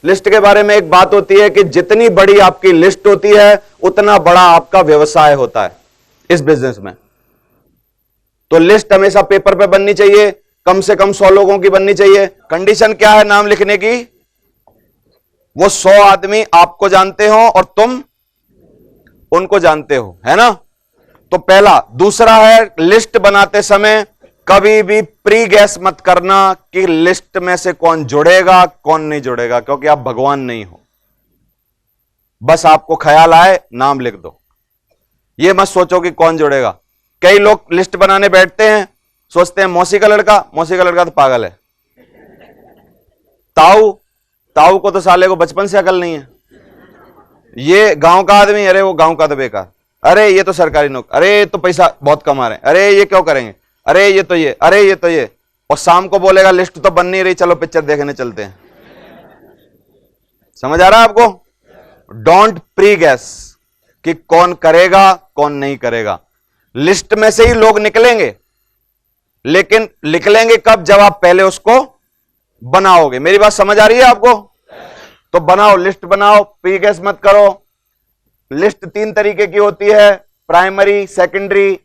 List के बारे में एक बात होती है कि जितनी बड़ी आपकी लिस्ट होती है उतना बड़ा आपका व्यवसाय होता है इस बिजनेस में। तो लिस्ट हमेशा पेपर पे बननी चाहिए, कम से कम 100 लोगों की बननी चाहिए। कंडीशन क्या है नाम लिखने की? वो 100 आदमी आपको जानते हो और तुम उनको जानते हो, है ना? तो पहला। दूसरा है, लिस्ट बनाते समय कभी भी प्री गैस मत करना कि लिस्ट में से कौन जुड़ेगा कौन नहीं जुड़ेगा, क्योंकि आप भगवान नहीं हो। बस आपको ख्याल आए नाम लिख दो, ये मत सोचो कि कौन जुड़ेगा। कई लोग लिस्ट बनाने बैठते हैं, सोचते हैं मौसी का लड़का, मौसी का लड़का तो पागल है। ताऊ, ताऊ को तो साले को बचपन से अकल नहीं है। ये गांव का आदमी, अरे वो गांव का तो बेकार, अरे ये तो सरकारी नौकरी, अरे ये तो पैसा बहुत कमा रहे हैं, अरे ये क्यों करेंगे, अरे ये तो ये, अरे ये तो ये। और शाम को बोलेगा लिस्ट तो बन नहीं रही, चलो पिक्चर देखने चलते हैं। समझ आ रहा है आपको? डोंट प्री गैस कि कौन करेगा कौन नहीं करेगा। लिस्ट में से ही लोग निकलेंगे, लेकिन निकलेंगे कब? जब आप पहले उसको बनाओगे। मेरी बात समझ आ रही है आपको? तो बनाओ, लिस्ट बनाओ, प्री गैस मत करो। लिस्ट 3 तरीके की होती है, प्राइमरी, सेकेंडरी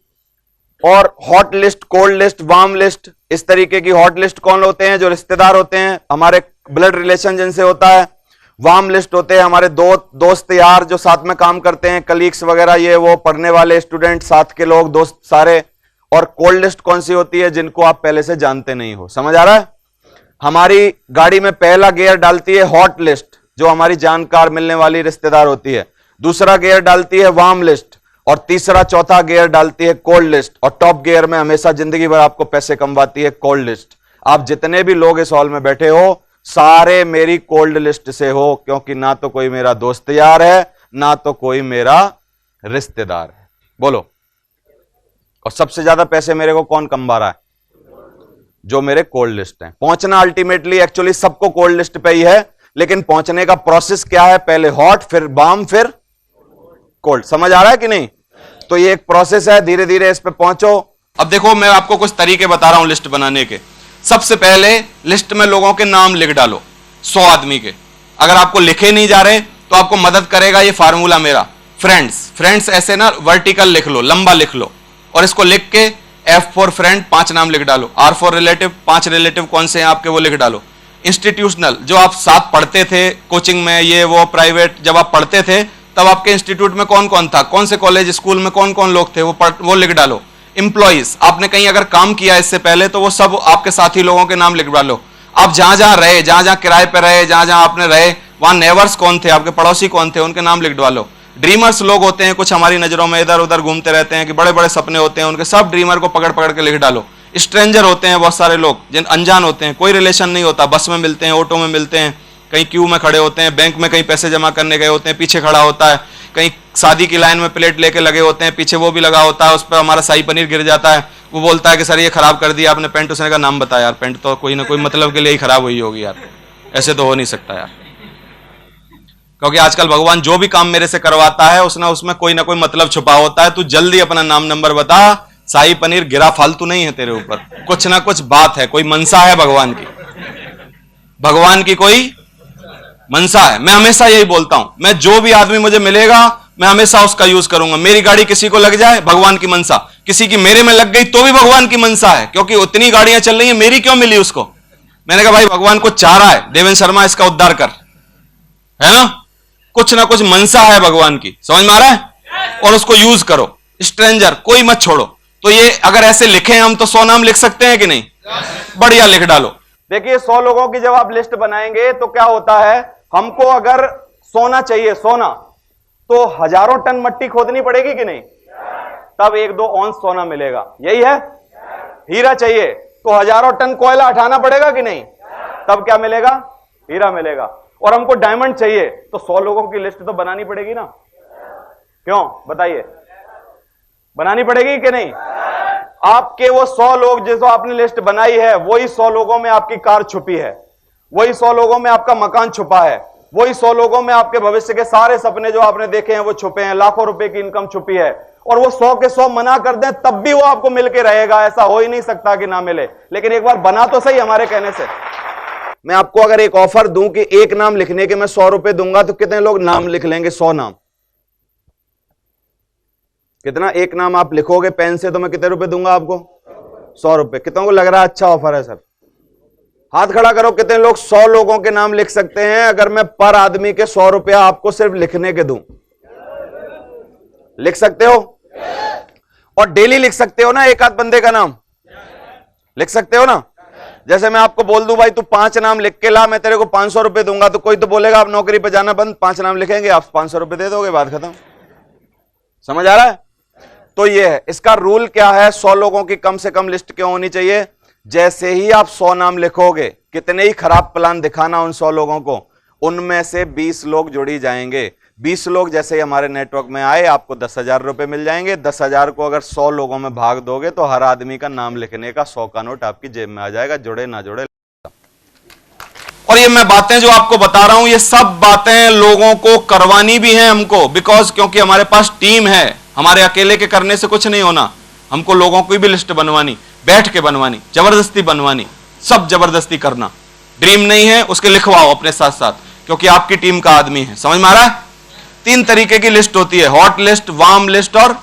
और hot list, cold list, warm list. इस तरीके की हॉट लिस्ट कौन होते हैं? जो रिश्तेदार होते हैं, हमारे ब्लड रिलेशन जिनसे होता है। वार्म लिस्ट होते हैं हमारे दोस्त यार जो साथ में काम करते हैं, कलीग्स वगैरह, ये वो पढ़ने वाले स्टूडेंट, साथ के लोग, दोस्त सारे। और कोल्ड लिस्ट कौन सी होती है? जिनको आप पहले से जानते नहीं हो। समझ आ रहा है? हमारी गाड़ी में पहला गियर डालती है हॉट लिस्ट, जो हमारी जानकार मिलने वाली रिश्तेदार होती है। दूसरा गियर डालती है वार्म लिस्ट और तीसरा चौथा गियर डालती है कोल्ड लिस्ट। और टॉप गियर में हमेशा जिंदगी भर आपको पैसे कमवाती है कोल्ड लिस्ट। आप जितने भी लोग इस हॉल में बैठे हो सारे मेरी कोल्ड लिस्ट से हो, क्योंकि ना तो कोई मेरा दोस्त यार है ना तो कोई मेरा रिश्तेदार है। बोलो। और सबसे ज्यादा पैसे मेरे को कौन कमा रहा है? जो मेरे कोल्ड लिस्ट हैं। पहुंचना अल्टीमेटली एक्चुअली सबको कोल्ड लिस्ट पे ही है, लेकिन पहुंचने का प्रोसेस क्या है? पहले हॉट, फिर वार्म, फिर कोल्ड। समझ आ रहा है कि नहीं? तो ये एक प्रोसेस है, धीरे धीरे इस पे पहुंचो। अब देखो मैं आपको कुछ तरीके बता रहा हूं लिस्ट बनाने के। सबसे पहले लिस्ट में लोगों के नाम लिख डालो, 100 आदमी के। अगर आपको लिखे नहीं जा रहे तो आपको मदद करेगा ये फार्मूला मेरा, फ्रेंड्स ऐसे ना वर्टिकल लिख लो, लंबा लिख लो। और इसको लिख के F फॉर फ्रेंड 5 नाम लिख डालो, R फॉर रिलेटिव 5 रिलेटिव कौन से हैं आपके वो लिख डालो। इंस्टीट्यूशनल, जो आप साथ पढ़ते थे कोचिंग में, ये वो प्राइवेट, जब आप पढ़ते थे तब आपके इंस्टीट्यूट में कौन कौन था, कौन से कॉलेज स्कूल में कौन कौन लोग थे, वो लिख डालो। इंप्लॉइज, आपने कहीं अगर काम किया इससे पहले तो वो सब आपके साथी लोगों के नाम लिख डालो। आप जहां जहां रहे, जहां जहां किराए पे रहे, जहां जहां आपने रहे, वहां नेबर्स कौन थे, आपके पड़ोसी कौन थे, उनके नाम लिख डालो। ड्रीमर्स लोग होते हैं कुछ हमारी नजरों में, इधर उधर घूमते रहते हैं कि बड़े बड़े सपने होते हैं उनके, सब ड्रीमर को पकड़ पकड़ के लिख डालो। स्ट्रेंजर होते हैं बहुत सारे लोग, जिन अनजान होते हैं, कोई रिलेशन नहीं होता, बस में मिलते हैं, ऑटो में मिलते हैं, कहीं क्यू में खड़े होते हैं, बैंक में कहीं पैसे जमा करने गए होते हैं, पीछे खड़ा होता है, कहीं शादी की लाइन में प्लेट लेके लगे होते हैं, पीछे वो भी लगा होता है, उस पर हमारा शाही पनीर गिर जाता है, वो बोलता है कि सर ये खराब कर दिया आपने पेंट। उसने का नाम बताया, यार पेंट तो कोई ना कोई मतलब के लिए ही खराब हुई होगी यार, ऐसे तो हो नहीं सकता यार। क्योंकि आजकल भगवान जो भी काम मेरे से करवाता है उसमें कोई ना कोई मतलब छुपा होता है। तू जल्दी अपना नाम नंबर बता, शाही पनीर गिरा फालतू नहीं है तेरे ऊपर, कुछ ना कुछ बात है, कोई मनसा है भगवान की, भगवान की कोई मनसा है। मैं हमेशा यही बोलता हूं, मैं जो भी आदमी मुझे मिलेगा मैं हमेशा उसका यूज करूंगा। मेरी गाड़ी किसी को लग जाए भगवान की मनसा, किसी की मेरे में लग गई तो भी भगवान की मनसा है, क्योंकि उतनी गाड़ियां चल रही हैं, मेरी क्यों मिली उसको? मैंने कहा भाई भगवान को चाह रहा है देवेंद्र शर्मा इसका उद्धार कर, है ना? कुछ ना कुछ मनसा है भगवान की, समझ में आ रहा है? और उसको यूज करो। स्ट्रेंजर कोई मत छोड़ो। तो ये अगर ऐसे लिखे हम तो 100 नाम लिख सकते हैं कि नहीं? बढ़िया लिख डालो। देखिए 100 लोगों की जब आप लिस्ट बनाएंगे तो क्या होता है, हमको अगर सोना चाहिए, सोना, तो हजारों टन मिट्टी खोदनी पड़ेगी कि नहीं? तब 1-2 औंस सोना मिलेगा, यही है। हीरा चाहिए तो हजारों टन कोयला उठाना पड़ेगा कि नहीं? तब क्या मिलेगा? हीरा मिलेगा। और हमको डायमंड चाहिए तो 100 लोगों की लिस्ट तो बनानी पड़ेगी ना? क्यों बताइए, बनानी पड़ेगी कि नहीं? आपके वो 100 लोग जिसको आपने लिस्ट बनाई है, वही 100 लोगों में आपकी कार छुपी है, वही 100 लोगों में आपका मकान छुपा है, वही 100 लोगों में आपके भविष्य के सारे सपने जो आपने देखे हैं वो छुपे हैं, लाखों रुपए की इनकम छुपी है। और वो 100 के 100 मना कर दें तब भी वो आपको मिलके रहेगा, ऐसा हो ही नहीं सकता कि ना मिले। लेकिन एक बार बना तो सही हमारे कहने से। मैं आपको अगर एक ऑफर दूं कि एक नाम लिखने के मैं 100 रुपए दूंगा, तो कितने लोग नाम लिख लेंगे? 100 नाम। कितना? एक नाम आप लिखोगे पेन से तो मैं कितने रुपए दूंगा आपको? 100 रुपए। कितनों को लग रहा है अच्छा ऑफर है सर? हाथ खड़ा करो, कितने लोग 100 लोगों के नाम लिख सकते हैं अगर मैं पर आदमी के 100 रुपया आपको सिर्फ लिखने के दूं? लिख सकते हो? और डेली लिख सकते हो ना एक आध बंदे का नाम? लिख सकते हो ना? जैसे मैं आपको बोल दूं भाई तू 5 नाम लिख के ला, मैं तेरे को 500 रुपए दूंगा, तो कोई तो बोलेगा आप नौकरी पे जाना बंद, 5 नाम लिखेंगे आप 500 रुपए दे दोगे, बात खत्म। समझ आ रहा है? तो ये है इसका रूल क्या है, 100 लोगों की कम से कम लिस्ट क्यों होनी चाहिए? जैसे ही आप 100 नाम लिखोगे, कितने ही खराब प्लान दिखाना उन 100 लोगों को, उनमें से 20 लोग जुड़ी जाएंगे। 20 लोग जैसे ही हमारे नेटवर्क में आए, आपको 10,000 रुपए मिल जाएंगे। 10,000 को अगर 100 लोगों में भाग दोगे तो हर आदमी का नाम लिखने का 100 का नोट आपकी जेब में आ जाएगा, जुड़े ना जुड़े। और ये मैं बातें जो आपको बता रहा हूं, ये सब बातें लोगों को करवानी भी हैं हमको, बिकॉज क्योंकि हमारे पास टीम है, हमारे अकेले के करने से कुछ नहीं होना। हमको लोगों की भी लिस्ट बनवानी, बैठ के बनवानी, जबरदस्ती बनवानी, सब जबरदस्ती करना। ड्रीम नहीं है उसके लिखवाओ अपने साथ साथ, क्योंकि आपकी टीम का आदमी है। समझ में आ रहा है? 3 तरीके की लिस्ट होती है, हॉट लिस्ट, वार्म लिस्ट और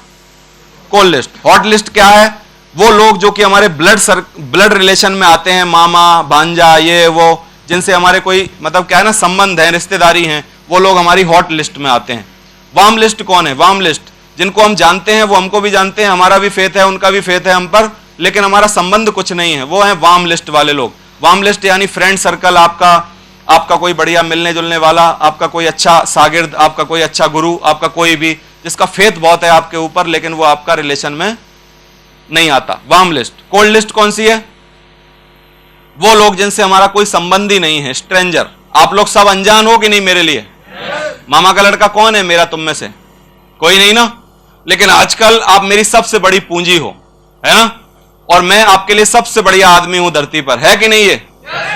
कोल्ड लिस्ट। हॉट लिस्ट क्या है? वो लोग जो कि हमारे ब्लड रिलेशन में आते हैं, मामा भांजा ये वो, जिनसे हमारे कोई मतलब क्या है ना संबंध है, रिश्तेदारी हैं, वो लोग हमारी हॉट लिस्ट में आते हैं। वार्म लिस्ट कौन है? वार्म लिस्ट जिनको हम जानते हैं, वो हमको भी जानते हैं, हमारा भी फेथ है, उनका भी फेथ है हम पर, लेकिन हमारा संबंध कुछ नहीं है, वो है वार्म लिस्ट वाले लोग। वार्म लिस्ट यानी फ्रेंड सर्कल आपका कोई बढ़िया मिलने जुलने वाला, आपका कोई अच्छा शागिर्द, आपका कोई अच्छा गुरु, आपका कोई भी जिसका फेथ बहुत है आपके ऊपर, लेकिन वो आपका रिलेशन में नहीं आता, वार्म लिस्ट। कोल्ड लिस्ट कौन सी है? वो लोग जिनसे हमारा कोई संबंध ही नहीं है, स्ट्रेंजर। आप लोग सब अनजान हो कि नहीं मेरे लिए? मामा का लड़का कौन है मेरा तुम में से? कोई नहीं ना? लेकिन आजकल आप मेरी सबसे बड़ी पूंजी हो, है ना? और मैं आपके लिए सबसे बढ़िया आदमी हूं धरती पर, है कि नहीं?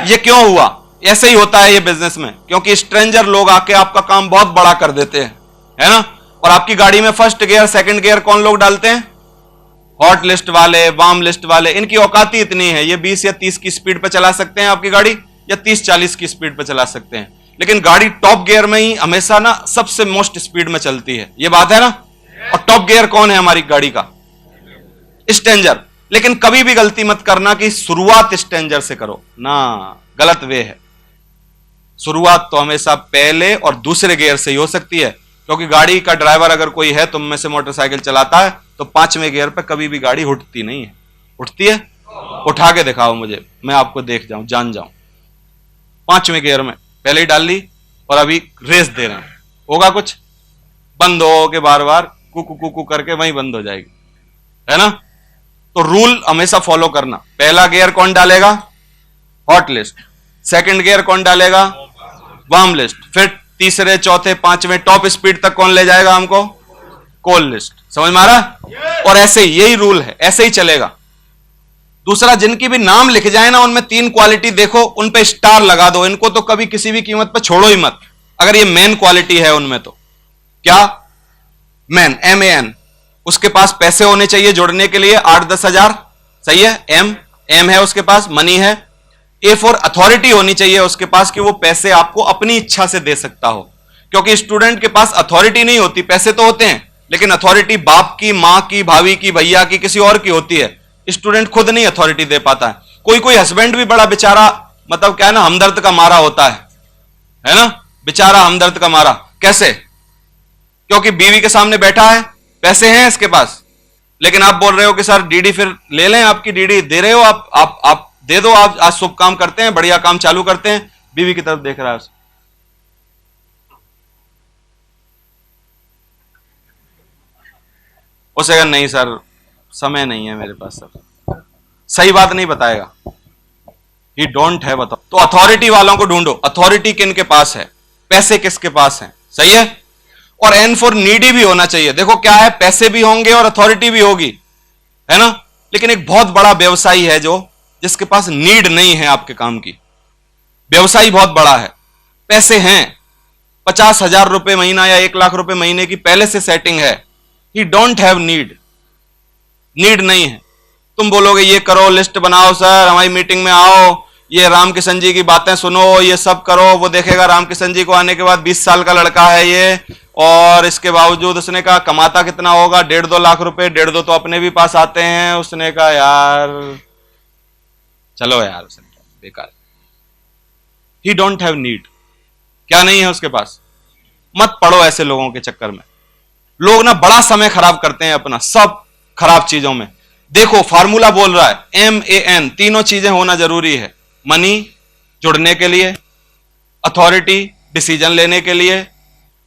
ये क्यों हुआ? ऐसे ही होता है ये बिजनेस में, क्योंकि स्ट्रेंजर लोग आके आपका काम बहुत बड़ा कर देते हैं, है ना? और आपकी गाड़ी में फर्स्ट गियर सेकंड गियर कौन लोग डालते हैं? हॉट लिस्ट वाले, वार्म लिस्ट वाले। इनकी औकात ही इतनी है, ये 20 या 30 की स्पीड पे चला सकते हैं आपकी गाड़ी, या 30-40 की स्पीड पे चला सकते हैं, लेकिन गाड़ी टॉप गियर में ही हमेशा ना सबसे मोस्ट स्पीड में चलती है, ये बात है ना? और टॉप गियर कौन है हमारी गाड़ी का? स्ट्रेंजर। लेकिन कभी भी गलती मत करना कि शुरुआत स्ट्रेंजर से करो ना, गलत वे है। शुरुआत तो हमेशा पहले और दूसरे गियर से ही हो सकती है, क्योंकि गाड़ी का ड्राइवर अगर कोई है तुम में से मोटरसाइकिल चलाता है, तो 5वें गियर पे कभी भी गाड़ी उठती नहीं है। उठती है? उठा के दिखाओ मुझे, मैं आपको देख जाऊं, जान जाऊं। 5वें गियर में पहले ही डाल ली और अभी रेस दे रहे हैं, होगा कुछ? बंद हो के बार बार कुकू कुकू करके वहीं बंद हो जाएगी, है ना? तो रूल हमेशा फॉलो करना। पहला गियर कौन डालेगा? Hot list. सेकंड गियर कौन डालेगा? Warm list. फिर तीसरे चौथे 5वें टॉप स्पीड तक कौन ले जाएगा हमको? Cold list. समझ में आ रहा? और ऐसे यही रूल है, ऐसे ही चलेगा। दूसरा, जिनकी भी नाम लिख जाए ना, उनमें 3 क्वालिटी देखो, उन पे स्टार लगा दो। इनको तो कभी किसी भी कीमत पर छोड़ो ही मत, अगर ये मेन क्वालिटी है उनमें। तो क्या? Man, MAN। उसके पास पैसे होने चाहिए जुड़ने के लिए 8-10 हजार, सही है? एम है उसके पास, मनी है। A फॉर अथॉरिटी होनी चाहिए उसके पास, कि वो पैसे आपको अपनी इच्छा से दे सकता हो, क्योंकि स्टूडेंट के पास अथॉरिटी नहीं होती, पैसे तो होते हैं, लेकिन अथॉरिटी बाप की, मां की, भाभी की, भैया की, किसी और की होती है। स्टूडेंट खुद नहीं अथॉरिटी दे पाता है। कोई हस्बैंड भी बड़ा बेचारा, मतलब क्या है ना, हमदर्द का मारा होता है ना? बेचारा हमदर्द का मारा। कैसे? क्योंकि बीवी के सामने बैठा है, पैसे हैं इसके पास, लेकिन आप बोल रहे हो कि सर डीडी फिर ले लें, आपकी डीडी दे रहे हो आप दे दो, आप आज शुभ काम करते हैं, बढ़िया काम चालू करते हैं, बीवी की तरफ देख रहा है उसे अगर नहीं सर समय नहीं है मेरे पास, सर सही बात नहीं बताएगा, ही डोंट हैव अथॉरिटी। तो अथॉरिटी वालों को ढूंढो, अथॉरिटी किन के पास है, पैसे किसके पास है, सही है? और एन फॉर नीडी भी होना चाहिए। देखो क्या है, पैसे भी होंगे और अथॉरिटी भी होगी, है ना? लेकिन एक बहुत बड़ा व्यवसायी है जो जिसके पास नीड नहीं है आपके काम की। व्यवसायी बहुत बड़ा है, पैसे हैं, 50,000 रुपए महीना या 1 लाख रुपए महीने की पहले से सेटिंग है। ही डोंट हैव नीड नहीं है। तुम बोलोगे ये करो, लिस्ट बनाओ सर, हमारी मीटिंग में आओ, ये रामकिशन जी की बातें सुनो, ये सब करो। वो देखेगा रामकिशन जी को आने के बाद 20 साल का लड़का है ये, और इसके बावजूद उसने कहा कमाता कितना होगा, 1.5-2 लाख रुपए, 1.5-2 तो अपने भी पास आते हैं। उसने कहा यार चलो यार, उसने कहा बेकार, ही डोंट हैव नीड। क्या नहीं है उसके पास? मत पड़ो ऐसे लोगों के चक्कर में। लोग ना बड़ा समय खराब करते हैं अपना, सब खराब चीजों में। देखो फार्मूला बोल रहा है MAN, तीनों चीजें होना जरूरी है। मनी जुड़ने के लिए, अथॉरिटी डिसीजन लेने के लिए,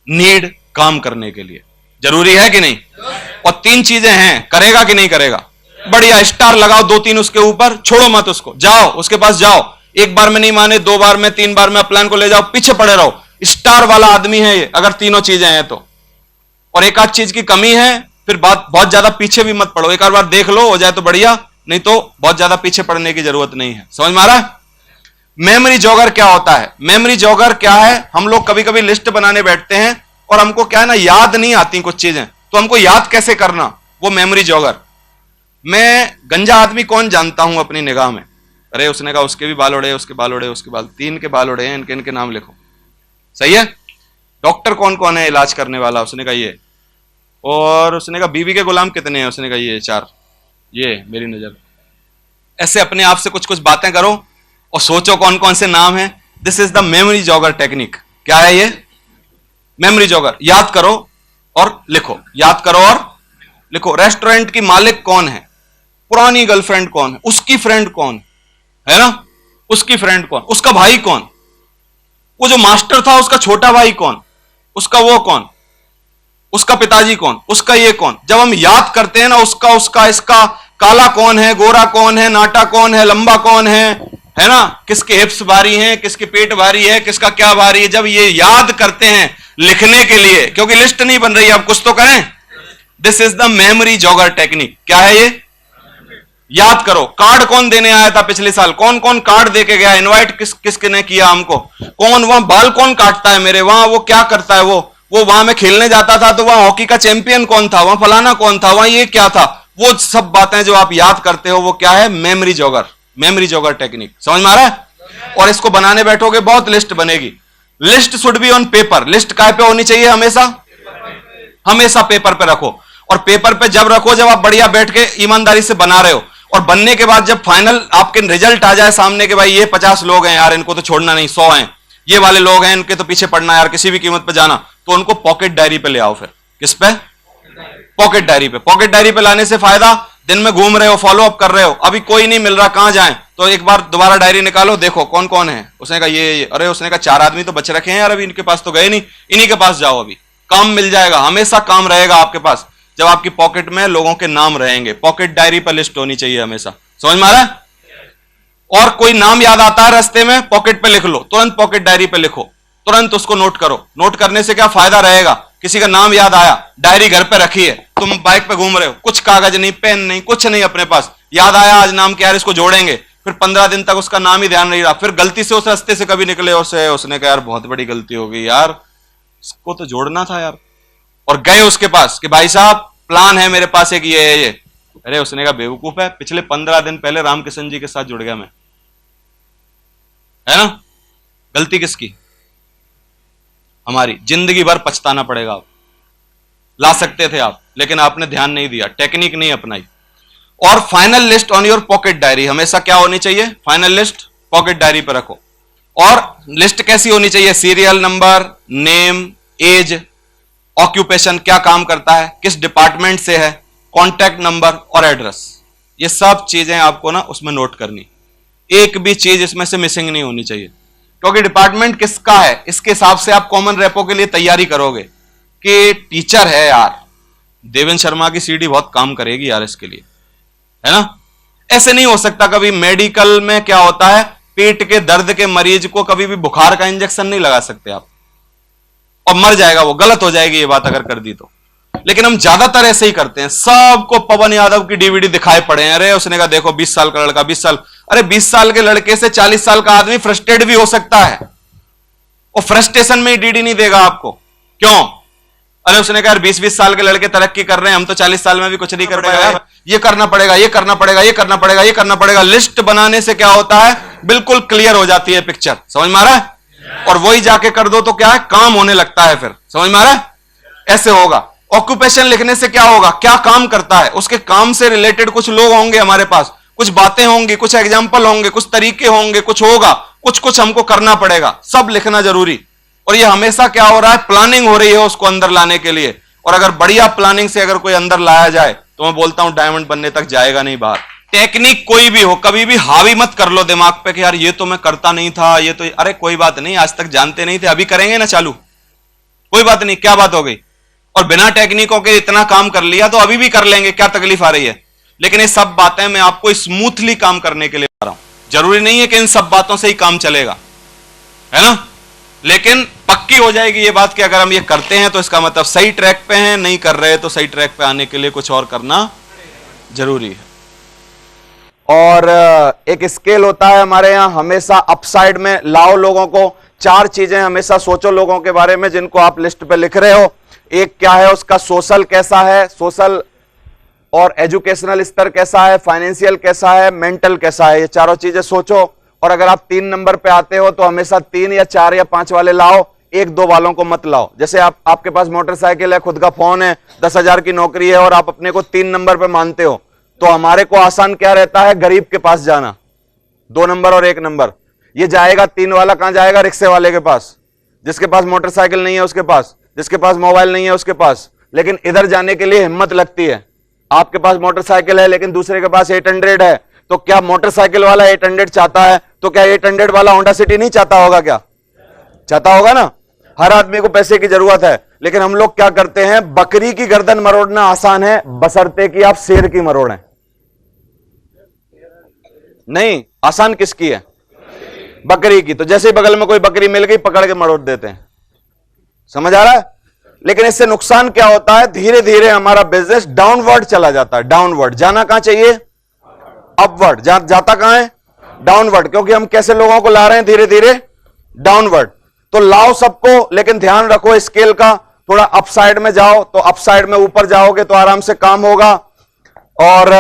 नीड काम करने के लिए। जरूरी है कि नहीं? और 3 चीजें हैं, करेगा कि नहीं करेगा? बढ़िया, स्टार लगाओ 2-3 उसके ऊपर, छोड़ो मत उसको, जाओ उसके पास जाओ। एक बार में नहीं माने, 2 बार में, 3 बार में अपलाइन को ले जाओ, पीछे पड़े रहो। स्टार वाला आदमी है ये, अगर तीनों चीजें हैं तो। और एक आध चीज की कमी है, फिर बात बहुत ज्यादा पीछे भी मत पड़ो। एक बार देख लो, हो जाए तो बढ़िया, नहीं तो बहुत ज्यादा पीछे पड़ने की जरूरत नहीं है। समझ में आ रहा है? मेमोरी जॉगर क्या होता है? मेमोरी जॉगर क्या है? हम लोग कभी कभी लिस्ट बनाने बैठते हैं और हमको क्या है ना, याद नहीं आती कुछ चीजें, तो हमको याद कैसे करना, वो मेमोरी जॉगर। मैं गंजा आदमी कौन जानता हूं अपनी निगाह में? अरे उसने कहा उसके भी बाल उड़े, उसके बाल उड़े, उसके बाल, 3 के बाल उड़े हैं, इनके इनके नाम लिखो। सही है? डॉक्टर कौन कौन है इलाज करने वाला? उसने कहा ये। और उसने कहा बीवी के गुलाम कितने हैं? उसने कहा ये 4, ये मेरी नजर। ऐसे अपने आप से कुछ कुछ बातें करो और सोचो कौन कौन से नाम हैं। This is the memory jogger technique. क्या है ये? Memory jogger. याद करो और लिखो, याद करो और लिखो। रेस्टोरेंट की मालिक कौन है? पुरानी गर्लफ्रेंड कौन है? उसकी फ्रेंड कौन है ना? उसकी फ्रेंड कौन? उसका भाई कौन? वो जो मास्टर था उसका छोटा भाई कौन? उसका वो कौन? उसका पिताजी कौन? उसका ये कौन? जब हम याद करते हैं ना, उसका उसका इसका, काला कौन है, गोरा कौन है, नाटा कौन है, लंबा कौन है ना? किसके हिप्स भारी हैं, किसके पेट भारी है, किसका क्या भारी है, जब ये याद करते हैं लिखने के लिए, क्योंकि लिस्ट नहीं बन रही, आप कुछ तो करें। This is the memory jogger technique. क्या है ये? याद करो। कार्ड कौन देने आया था पिछले साल? कौन कौन कार्ड देके गया? इनवाइट किसने किया हमको? कौन वहां बाल कौन काटता है मेरे? वहां वो क्या करता है? वो वहां में खेलने जाता था तो वहां हॉकी का चैंपियन कौन था? वहां फलाना कौन था? वहां ये क्या था? वो सब बातें जो आप याद करते हो, वो क्या है? Memory jogger. Memory jogger technique. समझ में आ रहा है? और इसको बनाने बैठोगे बहुत लिस्ट बनेगी। List should be on paper. List काय पे होनी चाहिए? हमेशा हमेशा पेपर पे रखो। और पेपर पे जब रखो, जब आप बढ़िया बैठ के ईमानदारी से बना रहे हो, और बनने के बाद जब फाइनल आपके रिजल्ट आ जाए सामने के, भाई ये 50 लोग हैं यार, इनको तो छोड़ना नहीं, 100 हैं, ये वाले लोग हैं, इनके तो पीछे पड़ना यार, किसी भी कीमत पे जाना, तो उनको पॉकेट डायरी पे ले आओ। फिर किस पे? पॉकेट डायरी पे। पॉकेट डायरी पे लाने से फायदा, दिन में घूम रहे हो, फॉलो अप कर रहे हो, अभी कोई नहीं मिल रहा, कहां जाएं, तो एक बार दोबारा डायरी निकालो, देखो कौन कौन है। उसने कहा ये। अरे उसने कहा 4 आदमी तो बच रखे हैं यार, अभी इनके पास तो गए नहीं, इन्हीं के पास जाओ, अभी काम मिल जाएगा। हमेशा काम रहेगा आपके पास जब आपकी पॉकेट में लोगों के नाम रहेंगे। पॉकेट डायरी पर लिस्ट होनी चाहिए हमेशा। समझ में आ रहा है? और कोई नाम याद आता है रास्ते में, पॉकेट पे लिख लो, तुरंत पॉकेट डायरी पे लिखो, तुरंत उसको नोट करो। नोट करने से क्या फायदा रहेगा? किसी का नाम याद आया, डायरी घर पे रखी है, तुम बाइक पे घूम रहे हो, कुछ कागज नहीं, पेन नहीं, कुछ नहीं अपने पास, याद आया आज नाम के यार इसको जोड़ेंगे, फिर 15 दिन तक उसका नाम ही ध्यान नहीं रहा, फिर गलती से उस रास्ते से कभी निकले, उसने कहा यार बहुत बड़ी गलती हो गई यार, इसको तो जोड़ना था यार, और गए उसके पास कि भाई साहब प्लान है मेरे पास एक ये है ये। अरे उसने कहा बेवकूफ है, पिछले 15 दिन पहले रामकिशन जी के साथ जुड़ गया मैं, है ना? गलती किसकी? हमारी। जिंदगी भर पछताना पड़ेगा। आप ला सकते थे आप, लेकिन आपने ध्यान नहीं दिया, टेक्निक नहीं अपनाई। और final list on your pocket diary हमेशा क्या होनी चाहिए? फाइनल लिस्ट पॉकेट डायरी पर रखो। और लिस्ट कैसी होनी चाहिए? Serial number, name, age, occupation, क्या काम करता है, किस डिपार्टमेंट से है, कॉन्टैक्ट नंबर और एड्रेस। ये सब चीजें आपको ना उसमें नोट करनी, एक भी चीज इसमें से मिसिंग नहीं होनी चाहिए, क्योंकि डिपार्टमेंट किसका है इसके हिसाब से आप कॉमन रेपो के लिए तैयारी करोगे कि टीचर है यार, देवेंद्र शर्मा की सीडी बहुत काम करेगी यार इसके लिए, है ना? ऐसे नहीं हो सकता। कभी मेडिकल में क्या होता है, पेट के दर्द के मरीज को कभी भी बुखार का इंजेक्शन नहीं लगा सकते आप, और मर जाएगा वो, गलत हो जाएगी ये बात अगर कर दी तो। लेकिन हम ज्यादातर ऐसे ही करते हैं, सबको पवन यादव की डीवीडी दिखाए पड़े हैं। अरे उसने कहा देखो 20 साल का लड़का, 20 साल, अरे 20 साल के लड़के से 40 साल का आदमी फ्रस्ट्रेट भी हो सकता है, और फ्रस्ट्रेशन में ही डीडी नहीं देगा आपको। क्यों? अरे उसने कहा 20-20 साल के लड़के तरक्की कर रहे हैं, हम तो 40 साल में भी कुछ नहीं कर पाएगा, ये करना पड़ेगा, ये करना पड़ेगा, ये करना पड़ेगा, ये करना पड़ेगा। लिस्ट बनाने से क्या होता है? बिल्कुल क्लियर हो जाती है पिक्चर, समझ में आ रहा है। और वही जाके कर दो तो क्या है, काम होने लगता है, फिर समझ में आ रहा है। ऐसे होगा। ऑक्यूपेशन लिखने से क्या होगा, क्या काम करता है, उसके काम से रिलेटेड कुछ लोग होंगे हमारे पास, कुछ बातें होंगी, कुछ एग्जाम्पल होंगे, कुछ तरीके होंगे, कुछ होगा, कुछ कुछ हमको करना पड़ेगा, सब लिखना जरूरी। और ये हमेशा क्या हो रहा है, प्लानिंग हो रही है उसको अंदर लाने के लिए। और अगर बढ़िया प्लानिंग से अगर कोई अंदर लाया जाए तो मैं बोलता हूं डायमंड बनने तक जाएगा नहीं बाहर। टेक्निक कोई भी हो, कभी भी हावी मत कर लो दिमाग पे कि यार ये तो मैं करता नहीं था, ये तो, अरे कोई बात नहीं, आज तक जानते नहीं थे, अभी करेंगे ना चालू, कोई बात नहीं, क्या बात हो गई। और बिना टेक्निकों के इतना काम कर लिया तो अभी भी कर लेंगे, क्या तकलीफ आ रही है। लेकिन ये सब बातें मैं आपको स्मूथली काम करने के लिए बता रहा हूं। जरूरी नहीं है कि इन सब बातों से ही काम चलेगा, है ना, लेकिन पक्की हो जाएगी ये बात कि अगर हम ये करते हैं तो इसका मतलब सही ट्रैक पे हैं, नहीं कर रहे तो सही ट्रैक पे आने के लिए कुछ और करना जरूरी है। और एक स्केल होता है हमारे यहां, हमेशा अपसाइड में लाओ लोगों को। 4 चीजें हमेशा सोचो लोगों के बारे में जिनको आप लिस्ट पे लिख रहे हो। एक क्या है, उसका सोशल कैसा है, सोशल और एजुकेशनल स्तर कैसा है, फाइनेंशियल कैसा है, मेंटल कैसा है, ये चारों चीजें सोचो। और अगर आप 3 नंबर पे आते हो तो हमेशा 3 या 4 या 5 वाले लाओ, 1-2 वालों को मत लाओ। जैसे आपके पास मोटरसाइकिल है, खुद का फोन है, 10,000 की नौकरी है और आप अपने को 3 नंबर पे मानते हो, तो हमारे को आसान क्या रहता है, गरीब के पास जाना, 2 नंबर और 1 नंबर। ये जाएगा 3 वाला कहां जाएगा, रिक्शे वाले के पास, जिसके पास मोटरसाइकिल नहीं है उसके पास, जिसके पास मोबाइल नहीं है उसके पास। लेकिन इधर जाने के लिए हिम्मत लगती है। आपके पास मोटरसाइकिल है लेकिन दूसरे के पास 800 है, तो क्या मोटरसाइकिल वाला 800 चाहता है तो क्या 800 वाला होंडा सिटी नहीं चाहता होगा, क्या चाहता होगा ना। हर आदमी को पैसे की जरूरत है, लेकिन हम लोग क्या करते हैं, बकरी की गर्दन मरोड़ना आसान है बशर्ते कि आप शेर की मरोड़ें। नहीं, आसान किसकी है, बकरी की। तो जैसे ही बगल में कोई बकरी मिल गई पकड़ के मरोड़ देते हैं, समझ आ रहा है। लेकिन इससे नुकसान क्या होता है, धीरे धीरे हमारा बिजनेस डाउनवर्ड चला जाता है। डाउनवर्ड जाना कहां चाहिए, अपवर्ड। जाता कहां है, डाउनवर्ड, क्योंकि हम कैसे लोगों को ला रहे हैं, धीरे धीरे डाउनवर्ड। तो लाओ सबको, लेकिन ध्यान रखो स्केल का, थोड़ा अपसाइड में जाओ, तो अपसाइड में ऊपर जाओगे तो आराम से काम होगा। और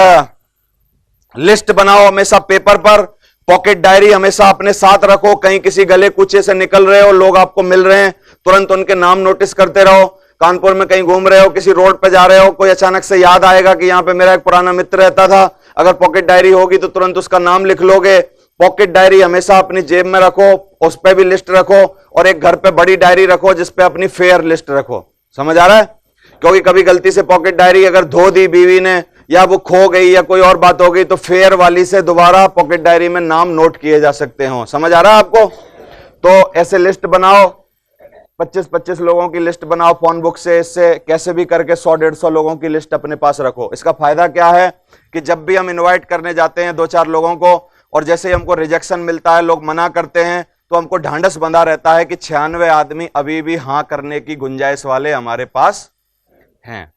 लिस्ट बनाओ हमेशा पेपर पर। पॉकेट डायरी हमेशा अपने साथ रखो, कहीं किसी गले कूचे से निकल रहे हो, लोग आपको मिल रहे हैं, तुरंत उनके नाम नोटिस करते रहो। कानपुर में कहीं घूम रहे हो, किसी रोड पे जा रहे हो, कोई अचानक से याद आएगा कि यहां पे मेरा एक पुराना मित्र रहता था, अगर पॉकेट डायरी होगी तो तुरंत उसका नाम लिख लोगे। पॉकेट डायरी हमेशा अपनी जेब में रखो, उस पर भी लिस्ट रखो। और एक घर पे बड़ी डायरी रखो जिसपे अपनी फेयर लिस्ट रखो, समझ आ रहा है। क्योंकि कभी गलती से पॉकेट डायरी अगर धो दी बीवी ने, या वो खो गई या कोई और बात हो गई, तो फेयर वाली से दोबारा पॉकेट डायरी में नाम नोट किए जा सकते हो। समझ आ रहा है आपको। तो ऐसे लिस्ट बनाओ, 25-25 लोगों की लिस्ट बनाओ फोन बुक से। इससे कैसे भी करके 100-150 लोगों की लिस्ट अपने पास रखो। इसका फायदा क्या है कि जब भी हम इनवाइट करने जाते हैं 2-4 लोगों को, और जैसे ही हमको रिजेक्शन मिलता है, लोग मना करते हैं, तो हमको ढांढस बंधा रहता है कि 96 आदमी अभी भी हां करने की गुंजाइश वाले हमारे पास हैं।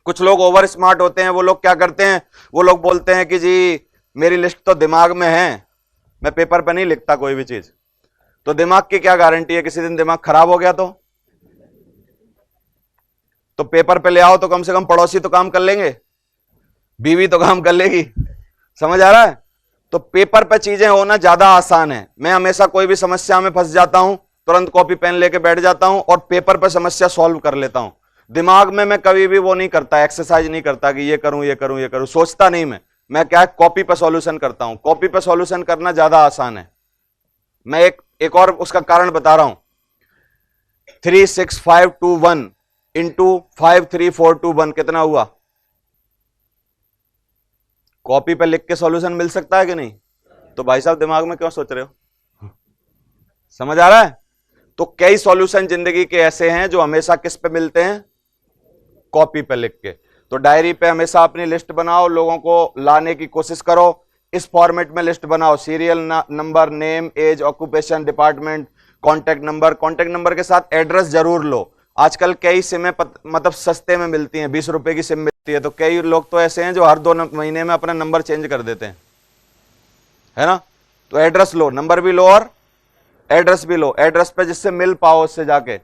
कुछ लोग ओवर स्मार्ट होते हैं, वो लोग क्या करते हैं, वो लोग बोलते हैं कि जी मेरी लिस्ट तो दिमाग में है, मैं पेपर पे नहीं लिखता कोई भी चीज। तो दिमाग की क्या गारंटी है, किसी दिन दिमाग खराब हो गया तो पेपर पे ले आओ, तो कम से कम पड़ोसी तो काम कर लेंगे, बीवी तो काम कर लेगी। समझ आ रहा है। तो पेपर पे चीजें होना ज्यादा आसान है। मैं हमेशा कोई भी समस्या में फंस जाता हूं, तुरंत कॉपी पेन लेके बैठ जाता हूं और पेपर पे समस्या सॉल्व कर लेता हूं। दिमाग में मैं कभी भी वो नहीं करता, एक्सरसाइज नहीं करता कि ये करूं ये करूं ये करूं, सोचता नहीं। मैं क्या है, कॉपी पे सॉल्यूशन करता हूं। कॉपी पे सॉल्यूशन करना ज्यादा आसान है। मैं एक और उसका कारण बता रहा हूं। 36521 इंटू 53421 कितना हुआ। कॉपी पे लिख के सॉल्यूशन मिल सकता है कि नहीं। तो भाई साहब दिमाग में क्यों सोच रहे हो, समझ आ रहा है। तो कई सॉल्यूशन जिंदगी के ऐसे हैं जो हमेशा किस पे मिलते हैं, कॉपी पे लिख के। तो डायरी पे हमेशा अपनी लिस्ट बनाओ, लोगों को लाने की कोशिश करो। इस फॉर्मेट में लिस्ट बनाओ, serial number, name, age, occupation, department, contact number. Contact number के साथ एड्रेस जरूर लो। आजकल कई सिमें मतलब सस्ते में मिलती हैं, 20 रुपए की सिम मिलती है। तो कई लोग तो ऐसे हैं जो हर 2 महीने में अपना नंबर चेंज कर देते हैं, है ना। तो एड्रेस लो, नंबर भी लो और एड्रेस भी लो। एड्रेस पे जिससे मिल पाओ उससे जाके,